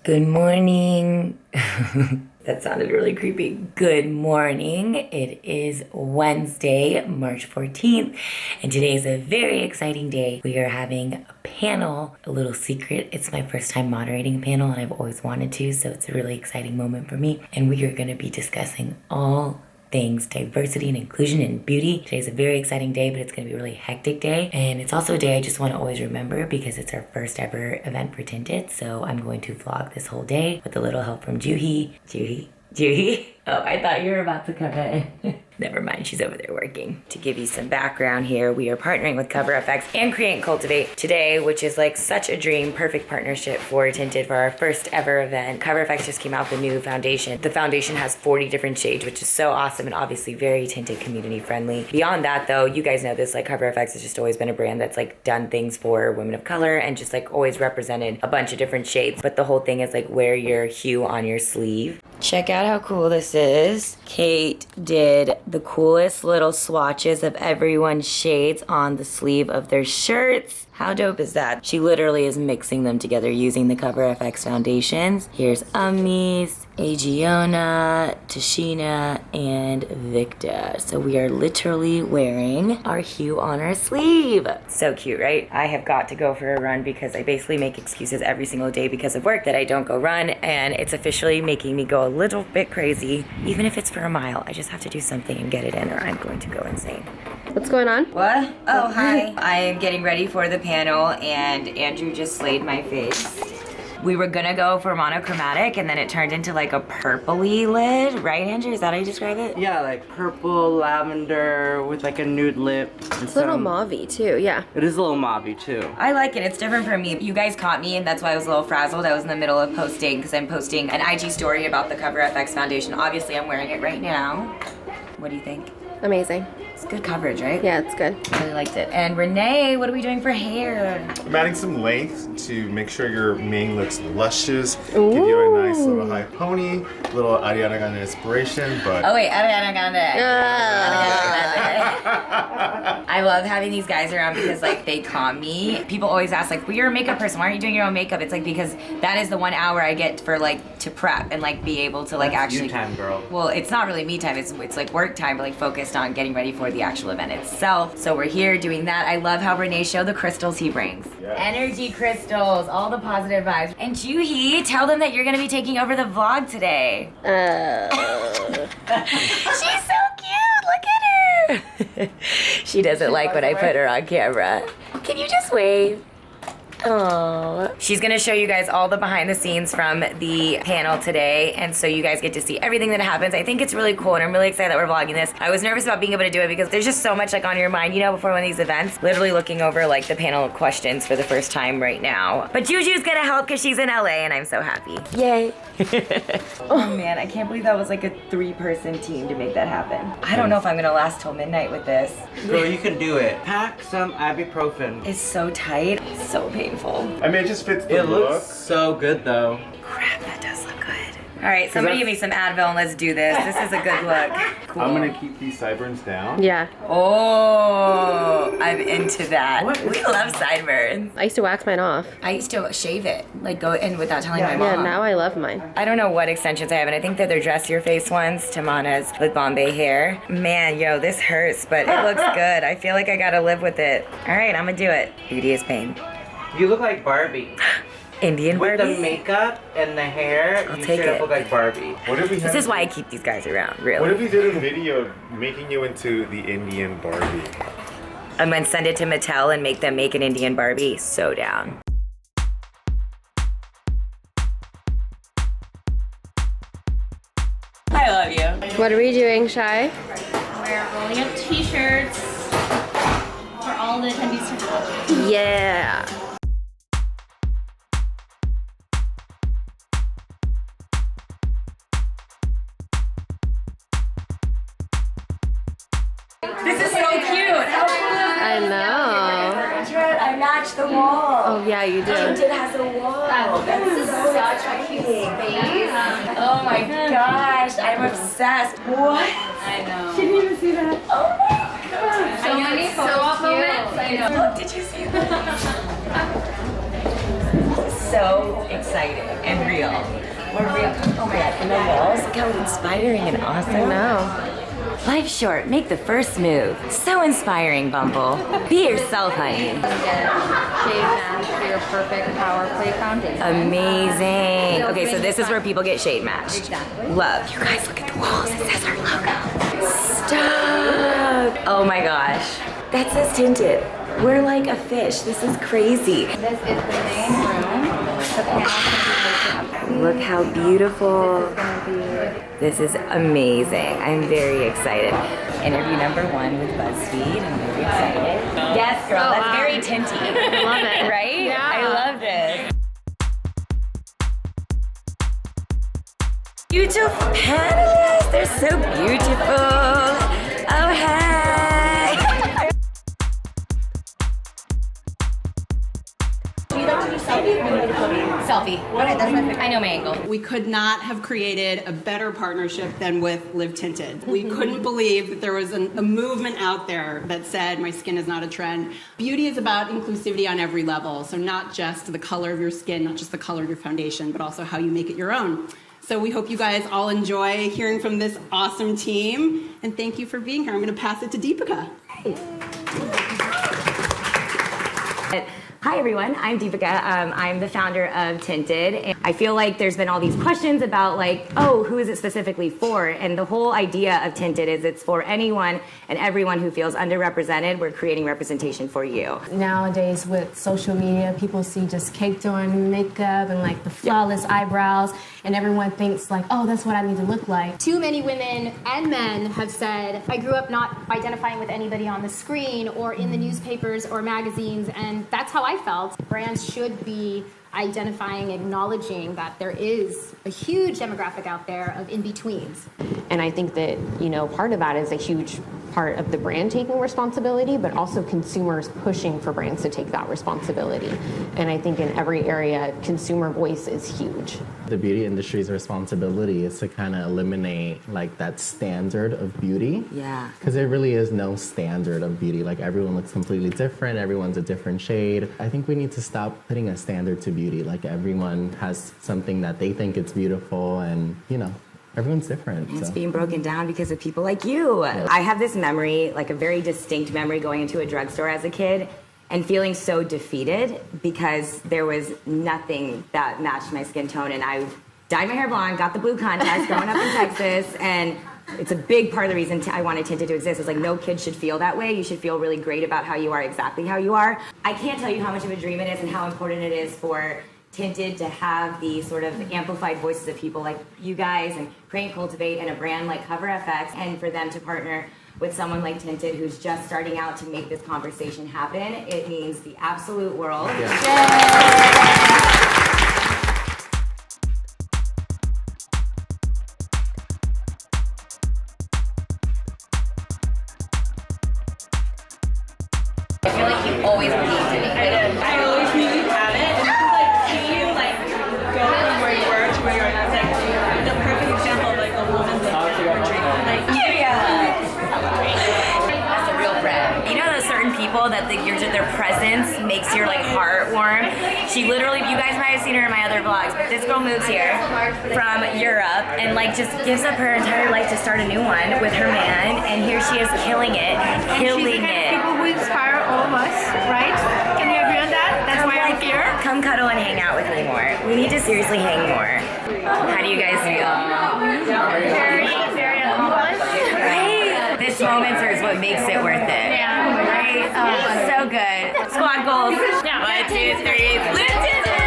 Good morning. That sounded really creepy. Good morning. It is Wednesday, March 14th, and today is a very exciting day. We are having a panel, a little secret. It's my first time moderating a panel, and I've always wanted to, so it's a really exciting moment for me. And we are going to be discussing all things diversity and inclusion and beauty. Today's a very exciting day, but it's going to be a really hectic day. And it's also a day I just want to always remember because it's our first ever event for Tinted. So I'm going to vlog this whole day with a little help from Juhi. Oh, I thought you were about to come in. Never mind, she's over there working. To give you some background here, we are partnering with CoverFX and Create Cultivate today, which is like such a dream, perfect partnership for Tinted for our first ever event. CoverFX just came out with a new foundation. The foundation has 40 different shades, which is so awesome and obviously very Tinted community friendly. Beyond that though, you guys know this, like CoverFX has just always been a brand that's like done things for women of color and just like always represented a bunch of different shades. But the whole thing is like wear your hue on your sleeve. Check out how cool this is. Kate did the coolest little swatches of everyone's shades on the sleeve of their shirts. How dope is that? She literally is mixing them together using the CoverFX foundations. Here's Ami's, Agiona, Tashina, and Victa. So we are literally wearing our hue on our sleeve. So cute, right? I have got to go for a run because I basically make excuses every single day because of work that I don't go run, and it's officially making me go a little bit crazy. Even if it's for a mile, I just have to do something and get it in or I'm going to go insane. What's going on? What? Oh, hi. I am getting ready for the panel and Andrew just slayed my face. We were gonna go for monochromatic and then it turned into like a purpley lid, right Andrew? Is that how you describe it? Yeah, like purple, lavender with like a nude lip. It's a little mauve-y too, yeah. It is a little mauve-y too. I like it, it's different for me. You guys caught me and that's why I was a little frazzled. I was in the middle of posting because I'm posting an IG story about the CoverFX foundation. Obviously I'm wearing it right now. What do you think? Amazing. It's good coverage, right? Yeah, it's good. I really liked it. And Renee, what are we doing for hair? I'm adding some length to make sure your mane looks luscious. Ooh. Give you a nice little high pony, little Ariana Grande inspiration, but... Oh wait, Ariana Grande. I love having these guys around because like they calm me. People always ask like, well, you're a makeup person, why aren't you doing your own makeup? It's like because that is the 1 hour I get for like to prep and like be able to like That's actually... you time, girl. Well, it's not really me time, it's like work time, but like focused on getting ready for the actual event itself. So we're here doing that. I love how Renee showed the crystals he brings. Yes. Energy crystals, all the positive vibes. And Juhi, tell them that you're gonna be taking over the vlog today. She's so cute, look at her. She doesn't like when I put her on camera. Can you just wave? Oh, she's gonna show you guys all the behind the scenes from the panel today, and so you guys get to see everything that happens. I think it's really cool, and I'm really excited that we're vlogging this. I was nervous about being able to do it because there's just so much like on your mind, you know, before one of these events. Literally looking over like the panel of questions for the first time right now. But Juju's gonna help because she's in LA, and I'm so happy. Yay! Oh man, I can't believe that was like a 3-person team to make that happen. I don't know if I'm gonna last till midnight with this. Girl, you can do it. Pack some ibuprofen. It's so tight, it's so painful. I mean, it just fits the It look. looks so good though. Crap, that does look good. All right, somebody give me some Advil and let's do this. This is a good look. Cool. I'm gonna keep these sideburns down. Yeah. Oh, I'm into that. We love sideburns. I used to wax mine off. I used to shave it, like go in without telling my Yeah, mom. now I love mine. I don't know what extensions I have, and I think that they're dress your face ones, Tamana's with Bombay hair. Man, yo, this hurts, but it looks good. I feel like I gotta live with it. All right, I'm gonna do it. Beauty is pain. You look like Barbie. Indian With Barbie? the makeup and the hair, I'll you take straight it. up look like Barbie. What if we This is why I keep these guys around, really. What if we did a video of making you into the Indian Barbie? I'm gonna send it to Mattel and make them make an Indian Barbie. So down. I love you. What are we doing, Shy? We're rolling up t-shirts for all the attendees to have. Yeah. This is so cute. I know. I matched the wall. Oh yeah, you do. Tinted has a wall. This is such a cute space. Oh my gosh, I'm obsessed. What? I know. Didn't even see that. Oh my gosh. So many photo moments. I know. Look, did you see that? so exciting and real. More real. Oh my god, and the walls, look how inspiring and awesome. I know. Life's short, make the first move. So inspiring, Bumble. Be yourself, honey. Shade mask for your perfect power play foundation. Amazing. Okay, so this is where people get shade matched. Exactly. Love. You guys, look at the walls. It says our logo. Stop. Oh my gosh. That says tinted. We're like a fish. This is crazy. This is the main room. The panel can be open up. Look how beautiful. This is going to be This is amazing. I'm very excited. Interview number 1 with BuzzFeed. I'm very excited. Yes, girl. That's wow. very tinty. I love it. Right? Yeah. I love this. Beautiful panelists. They're so beautiful. Oh, hey. Selfie. Okay, that's my favorite. I know my angle. We could not have created a better partnership than with Live Tinted. We couldn't believe that there was a movement out there that said my skin is not a trend. Beauty is about inclusivity on every level, so not just the color of your skin, not just the color of your foundation, but also how you make it your own. So we hope you guys all enjoy hearing from this awesome team, and thank you for being here. I'm going to pass it to Deepica. Hi everyone, I'm Deepica. I'm the founder of Tinted. And I feel like there's been all these questions about like, oh, who is it specifically for? And the whole idea of Tinted is it's for anyone and everyone who feels underrepresented. We're creating representation for you. Nowadays with social media, people see just caked on makeup and like the flawless eyebrows, and everyone thinks like, oh, that's what I need to look like. Too many women and men have said, I grew up not identifying with anybody on the screen or in the newspapers or magazines, and that's how I felt. Brands should be identifying, acknowledging that there is a huge demographic out there of in-betweens. And I think that, you know, part of that is a huge part of the brand taking responsibility, but also consumers pushing for brands to take that responsibility. And I think in every area, consumer voice is huge. The beauty industry's responsibility is to kind of eliminate like that standard of beauty. Yeah. Because there really is no standard of beauty. Like everyone looks completely different. Everyone's a different shade. I think we need to stop putting a standard to beauty. Like everyone has something that they think it's beautiful, and you know, everyone's different. It's being broken down because of people like you. I have this memory, like a very distinct memory, going into a drugstore as a kid and feeling so defeated because there was nothing that matched my skin tone. And I dyed my hair blonde, got the blue contacts growing up in Texas, and it's a big part of the reason I wanted Tinted to exist. It's like no kid should feel that way. You should feel really great about how you are, exactly how you are. I can't tell you how much of a dream it is and how important it is for Tinted to have the sort of amplified voices of people like you guys and Create Cultivate and a brand like CoverFX, and for them to partner with someone like Tinted who's just starting out to make this conversation happen. It means the absolute world. Yeah. I feel like you always believed in me. I always knew you had it. And this is like seeing you like go from where you were to where you are now. It's like the perfect example of like a woman living her dream. Like, That's a real friend. You know those certain people that their presence makes your like heart warm? She literally, you guys might have seen her in my other vlogs, but this girl moves here from Europe and like just gives up her entire life to start a new one with her man, and here she is killing it. Killing it. people who inspire all of us, right? Can you agree on that? That's why I'm here. Come cuddle and hang out with me more. We need to seriously hang more. How do you guys feel? Very, very accomplished. Right? This moment is what makes it worth it. Yeah. Right? Oh, so good. Squad goals. Yeah. 1, 2, 3. Live Tinted!